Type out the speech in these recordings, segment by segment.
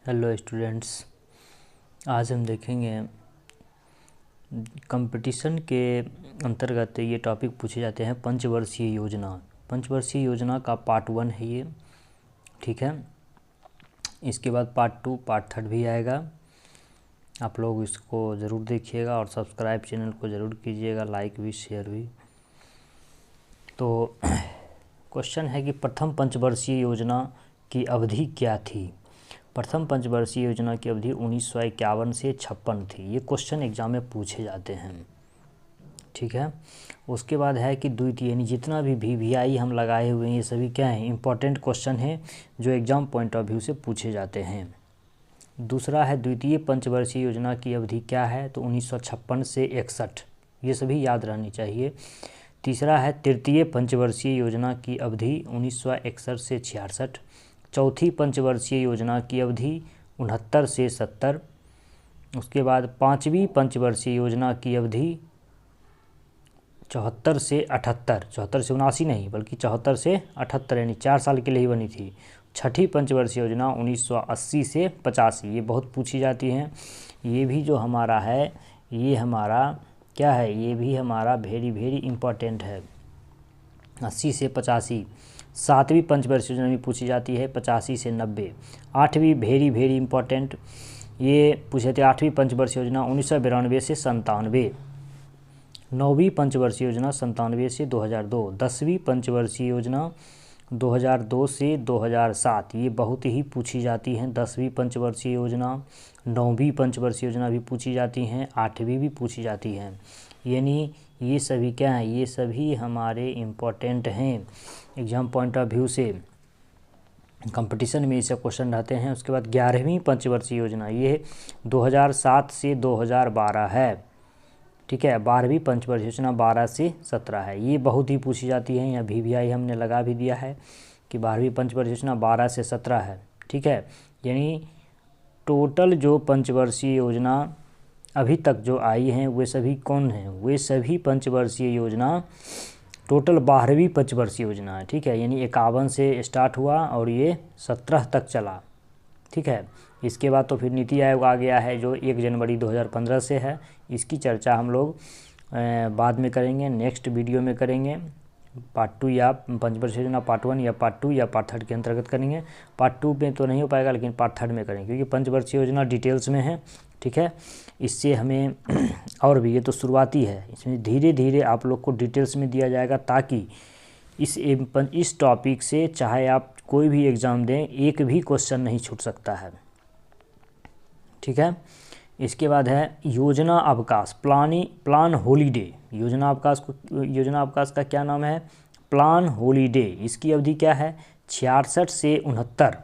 Hello students, आज हम देखेंगे कंपटीशन के अंतर्गत ये टॉपिक पूछे जाते हैं पंचवर्षीय योजना। पंचवर्षीय योजना का पार्ट 1 है ये, ठीक है। इसके बाद पार्ट 2 पार्ट 3 भी आएगा। आप लोग इसको ज़रूर देखिएगा और सब्सक्राइब चैनल को ज़रूर कीजिएगा, लाइक भी शेयर भी। तो क्वेश्चन है कि प्रथम पंचवर्षीय योजना की अवधि क्या थी। प्रथम पंचवर्षीय योजना की अवधि 1951 से 56 थी। ये क्वेश्चन एग्जाम में पूछे जाते हैं, ठीक है। उसके बाद है कि द्वितीय, यानी जितना भी VVI हम लगाए हुए हैं ये सभी क्या हैं, इंपॉर्टेंट क्वेश्चन हैं जो एग्जाम पॉइंट ऑफ व्यू से पूछे जाते हैं। दूसरा है द्वितीय पंचवर्षीय योजना की अवधि क्या है, तो 1956 से 61, ये सभी याद रहनी चाहिए। तीसरा है तृतीय पंचवर्षीय योजना की अवधि 1961 से 66। चौथी पंचवर्षीय योजना की अवधि 69 से 70। उसके बाद पाँचवीं पंचवर्षीय योजना की अवधि 74 से 78, 74 से 79 नहीं बल्कि 74 से 78, यानी 4 साल के लिए ही बनी थी। छठी पंचवर्षीय योजना 1980 से 85, ये बहुत पूछी जाती हैं। ये भी जो हमारा है, ये हमारा क्या है, ये भी हमारा वेरी इम्पॉर्टेंट है, 80 से 85। सातवीं पंचवर्षीय योजना भी पूछी जाती है 85 से 90। आठवीं वेरी इंपॉर्टेंट, ये पूछे थे आठवीं पंचवर्षीय योजना 1992 से 97। नौवीं पंचवर्षीय योजना 97 से 2002। 10वीं पंचवर्षीय योजना 2002 से 2007, ये बहुत ही पूछी जाती हैं। 10वीं पंचवर्षीय योजना, 9वीं पंचवर्षीय योजना भी पूछी जाती हैं, 8वीं भी पूछी जाती हैं। यानी ये सभी क्या हैं, ये सभी हमारे इम्पोर्टेंट हैं एग्जाम पॉइंट ऑफ व्यू से, कंपटीशन में इससे क्वेश्चन रहते हैं। उसके बाद 11वीं पंचवर्षीय योजना, ये 2007 से 2012 है, ठीक है। 12वीं पंचवर्षीय योजना 12 से 17 है, ये बहुत ही पूछी जाती है। यहाँ VVI हमने लगा भी दिया है कि 12वीं पंचवर्षीय योजना 12 से 17 है, ठीक है। यानी टोटल जो पंचवर्षीय योजना अभी तक जो आई हैं वे सभी कौन हैं, वे सभी पंचवर्षीय योजना टोटल 12वीं पंचवर्षीय योजना है, ठीक है। यानी 51 से स्टार्ट हुआ और ये 17 तक चला, ठीक है। इसके बाद तो फिर नीति आयोग आ गया है जो 1 जनवरी 2015 से है। इसकी चर्चा हम लोग बाद में करेंगे, नेक्स्ट वीडियो में करेंगे। पार्ट 2 या पंचवर्षीय योजना पार्ट 1 या पार्ट 2 या पार्ट 3 के अंतर्गत करेंगे। पार्ट 2 में तो नहीं हो पाएगा, लेकिन पार्ट 3 में करेंगे, क्योंकि पंचवर्षीय योजना डिटेल्स में है, ठीक है। इससे हमें और भी, ये तो शुरुआती है, इसमें धीरे धीरे आप लोग को डिटेल्स में दिया जाएगा, ताकि इस टॉपिक से चाहे आप कोई भी एग्ज़ाम दें, एक भी क्वेश्चन नहीं छूट सकता है, ठीक है। इसके बाद है योजना अवकाश, प्लान हॉलीडे। योजना अवकाश का क्या नाम है, प्लान हॉलीडे। इसकी अवधि क्या है, 66 से 69।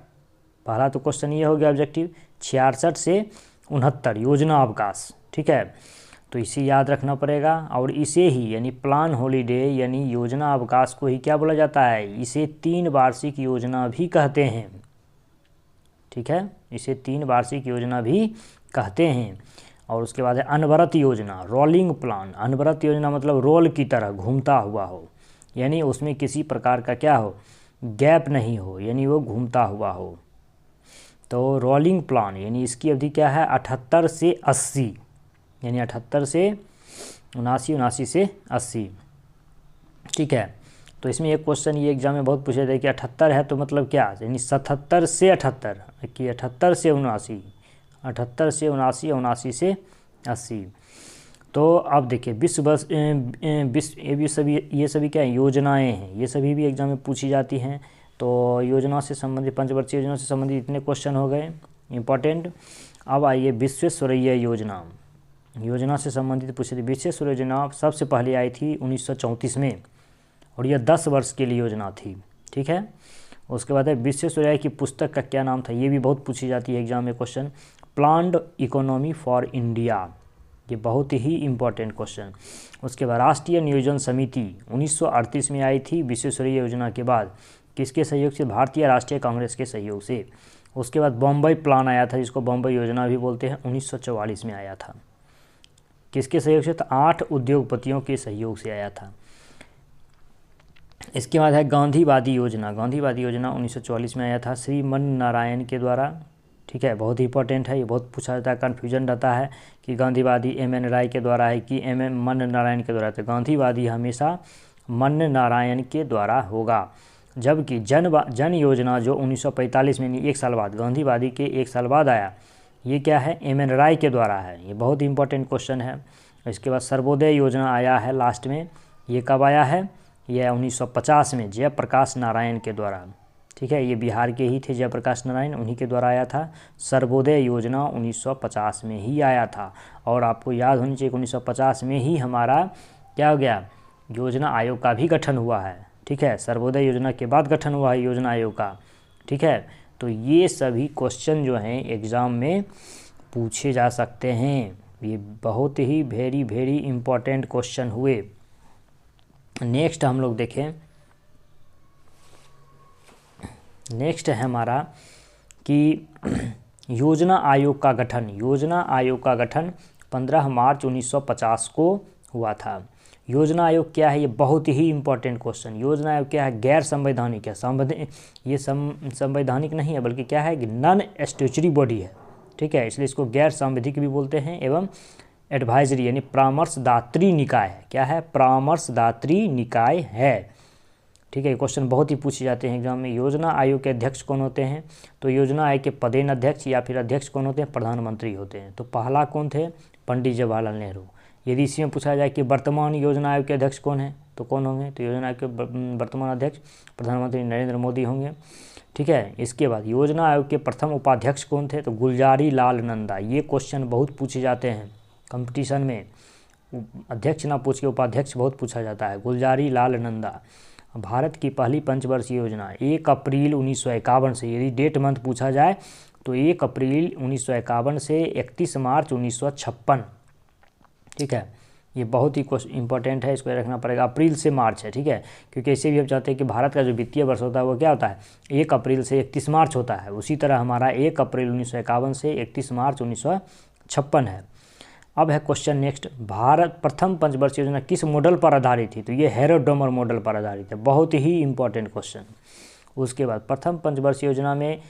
पहला तो क्वेश्चन ये हो गया ऑब्जेक्टिव, 66 से 69 योजना अवकाश, ठीक है। तो इसे याद रखना पड़ेगा। और इसे ही यानी प्लान हॉलीडे यानी योजना अवकाश को ही क्या बोला जाता है, इसे 3 वार्षिक योजना भी कहते हैं, ठीक है। इसे 3 वार्षिक योजना भी कहते हैं। और उसके बाद है अनवरत योजना, रोलिंग प्लान। अनवरत योजना मतलब रोल की तरह घूमता हुआ हो, यानी उसमें किसी प्रकार का क्या हो, गैप नहीं हो, यानी वो घूमता हुआ हो। तो रोलिंग प्लान यानी इसकी अवधि क्या है, 78 से 80, यानी 78 से 79, 79 से 80, ठीक है। तो इसमें एक क्वेश्चन ये एग्जाम में बहुत पूछे थे कि 78 है तो मतलब क्या, यानी 77 से 78 कि 78 से 79, 78 से 79, 79 से 80। तो अब देखिए ये सभी क्या है, योजनाएं हैं, ये सभी भी एग्जाम में पूछी जाती हैं। तो योजना से संबंधित, पंचवर्षीय योजना से संबंधित इतने क्वेश्चन हो गए इंपॉर्टेंट। अब आइए विश्वेश्वरैया योजना, योजना से संबंधित पूछे थे। विश्वेश्वरैया योजना सबसे पहले आई थी 1934 में, और यह 10 वर्ष के लिए योजना थी, ठीक है। उसके बाद है विश्वेश्वरैया की पुस्तक का क्या नाम था, ये भी बहुत पूछी जाती है एग्जाम में question, planned economy for India, ये बहुत ही इंपॉर्टेंट क्वेश्चन। उसके बाद राष्ट्रीय नियोजन समिति 1938 में आई थी विश्वेश्वरैया योजना के बाद, किसके सहयोग से, भारतीय राष्ट्रीय कांग्रेस के सहयोग से। उसके बाद बॉम्बे प्लान आया था, जिसको बॉम्बे योजना भी बोलते हैं, 1944 में आया था, किसके सहयोग से, तो 8 उद्योगपतियों के सहयोग से आया था। इसके बाद है गांधीवादी योजना, गांधीवादी योजना 1944 में आया था श्रीमन नारायण के द्वारा, ठीक है, बहुत ही इंपॉर्टेंट है, ये बहुत पूछा जाता है, कन्फ्यूजन रहता है कि गांधीवादी एम.एन. राय के द्वारा है कि एम.एम. मन्न नारायण के द्वारा। तो गांधीवादी हमेशा मन्न नारायण के द्वारा होगा। जबकि जन योजना जो 1945 में, एक साल बाद, गांधीवादी के एक साल बाद आया, ये क्या है, एम.एन. राय के द्वारा है। ये बहुत ही इंपॉर्टेंट क्वेश्चन है। इसके बाद सर्वोदय योजना आया है लास्ट में, ये कब आया है, यह 1950 में जयप्रकाश नारायण के द्वारा। ठीक है, ये बिहार के ही थे जयप्रकाश नारायण, उन्हीं के द्वारा आया था। सर्वोदय योजना 1950 में ही आया था। और आपको याद होनी चाहिए कि 1950 में ही हमारा क्या हो गया, योजना आयोग का भी गठन हुआ है। ठीक है, सर्वोदय योजना के बाद गठन हुआ है योजना आयोग का। ठीक है, तो ये सभी क्वेश्चन जो हैं एग्ज़ाम में पूछे जा सकते हैं। ये बहुत ही वेरी इम्पोर्टेंट क्वेश्चन हुए। नेक्स्ट हम लोग देखें, नेक्स्ट है हमारा कि योजना आयोग का गठन। योजना आयोग का गठन 15 मार्च 1950 को हुआ था। योजना आयोग क्या है, ये बहुत ही इम्पोर्टेंट क्वेश्चन। योजना आयोग क्या है, गैर संवैधानिक है। ये संवैधानिक नहीं है, बल्कि क्या है कि नॉन स्टैट्यूटरी बॉडी है। ठीक है, इसलिए इसको गैर संवैधानिक भी बोलते हैं। एवं एडवाइजरी यानी परामर्शदात्री निकाय है। क्या है, परामर्शदात्री निकाय है। ठीक है, क्वेश्चन बहुत ही पूछे जाते हैं एग्जाम में। योजना आयोग के अध्यक्ष कौन होते हैं, तो योजना आयोग के पदेन अध्यक्ष या फिर अध्यक्ष कौन होते हैं, प्रधानमंत्री होते हैं। तो पहला कौन थे, पंडित जवाहरलाल नेहरू। यदि इसी में पूछा जाए कि वर्तमान योजना आयोग के अध्यक्ष कौन है, तो कौन होंगे, तो योजना आयोग के वर्तमान अध्यक्ष प्रधानमंत्री नरेंद्र मोदी होंगे। ठीक है, इसके बाद योजना आयोग के प्रथम उपाध्यक्ष कौन थे, तो गुलजारी लाल नंदा। ये क्वेश्चन बहुत पूछे जाते हैं कंपटीशन में, अध्यक्ष ना पूछ के उपाध्यक्ष बहुत पूछा जाता है। गुलजारी लाल नंदा। भारत की पहली पंचवर्षीय योजना 1 अप्रैल 1951 से, यदि डेट मंथ पूछा जाए तो 1 अप्रैल 1951 से 31 मार्च 1956। ठीक है, ये बहुत ही इंपॉर्टेंट है, इसको रखना पड़ेगा। अप्रैल से मार्च है। ठीक है, क्योंकि ऐसे भी हम चाहते हैं कि भारत का जो वित्तीय वर्ष होता है वो क्या होता है, 1 अप्रैल से 31 मार्च होता है। उसी तरह हमारा 1 अप्रैल 1951 से 31 मार्च 1956 है। अब है क्वेश्चन नेक्स्ट, भारत प्रथम पंचवर्षीय योजना किस मॉडल पर आधारित थी, तो ये हेरोडोमर मॉडल पर आधारित है। बहुत ही इंपॉर्टेंट क्वेश्चन। उसके बाद प्रथम पंचवर्षीय योजना में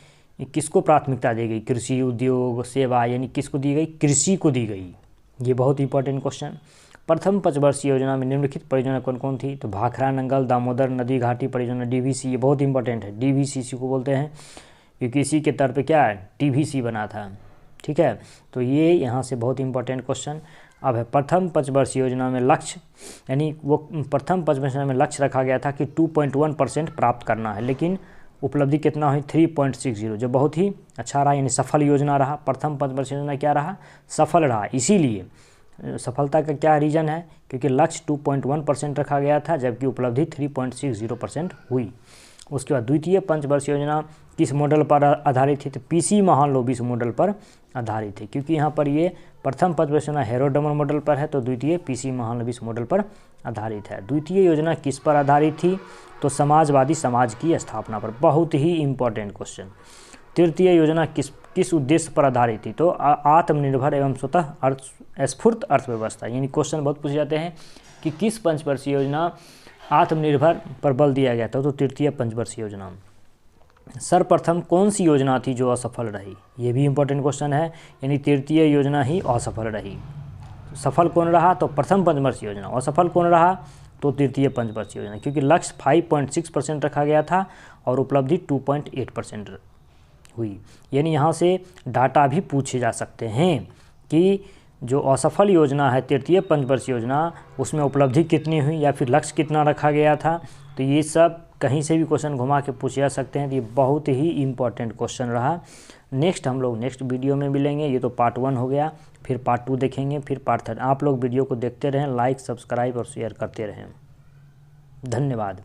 किसको प्राथमिकता दी गई, कृषि, उद्योग, सेवा, यानी किसको दी गई, कृषि को दी गई। ये बहुत इंपॉर्टेंट क्वेश्चन। प्रथम पंचवर्षीय योजना में निम्नलिखित परियोजना कौन कौन थी, तो भाखड़ा नंगल दामोदर नदी घाटी परियोजना, DVC। ये बहुत इंपॉर्टेंट है, DVC को बोलते हैं क्योंकि इसी के तर्ज पे क्या है, TVC बना था। ठीक है, तो ये यहाँ से बहुत इंपॉर्टेंट क्वेश्चन। अब है प्रथम पंचवर्षीय योजना में लक्ष्य, यानी वो प्रथम पंचवर्षीय योजना में लक्ष्य रखा गया था कि 2.1% प्राप्त करना है, लेकिन उपलब्धि कितना हुई, 3.60, जो बहुत ही अच्छा रहा, यानी सफल योजना रहा। प्रथम पंचवर्षीय योजना क्या रहा, सफल रहा। इसीलिए सफलता का क्या रीज़न है, क्योंकि लक्ष्य 2.1% रखा गया था, जबकि उपलब्धि 3.60% हुई। उसके बाद द्वितीय पंचवर्षीय योजना किस मॉडल पर आधारित थी, तो PC महालनोबिस मॉडल पर आधारित है। क्योंकि यहाँ पर ये प्रथम पंचवर्षीय योजना हेरोडोमर मॉडल पर है, तो द्वितीय PC महालनोबिस मॉडल पर आधारित है। द्वितीय योजना किस पर आधारित थी, तो समाजवादी समाज की स्थापना पर। बहुत ही इंपॉर्टेंट क्वेश्चन। तृतीय योजना किस उद्देश्य पर आधारित थी, तो आत्मनिर्भर एवं स्वतः स्फूर्त अर्थव्यवस्था। यानी क्वेश्चन बहुत पूछे जाते हैं कि किस पंचवर्षीय योजना आत्मनिर्भर पर बल दिया गया था, तो तृतीय पंचवर्षीय योजना। सर्वप्रथम कौन सी योजना थी जो असफल रही, ये भी इंपॉर्टेंट क्वेश्चन है। यानी तृतीय योजना ही असफल रही। सफल कौन रहा, तो प्रथम पंचवर्षीय योजना। असफल कौन रहा, तो तृतीय पंचवर्षीय योजना, क्योंकि लक्ष्य 5.6% रखा गया था और उपलब्धि 2.8% हुई। यानी यहाँ से डाटा भी पूछे जा सकते हैं कि जो असफल योजना है तृतीय पंचवर्षीय योजना, उसमें उपलब्धि कितनी हुई या फिर लक्ष्य कितना रखा गया था। तो ये सब कहीं से भी क्वेश्चन घुमा के पूछे जा सकते हैं। तो ये बहुत ही इंपॉर्टेंट क्वेश्चन रहा। नेक्स्ट हम लोग नेक्स्ट वीडियो में मिलेंगे। ये तो पार्ट 1 हो गया, फिर पार्ट 2 देखेंगे, फिर पार्ट 3। आप लोग वीडियो को देखते रहें, लाइक, सब्सक्राइब और शेयर करते रहें। धन्यवाद।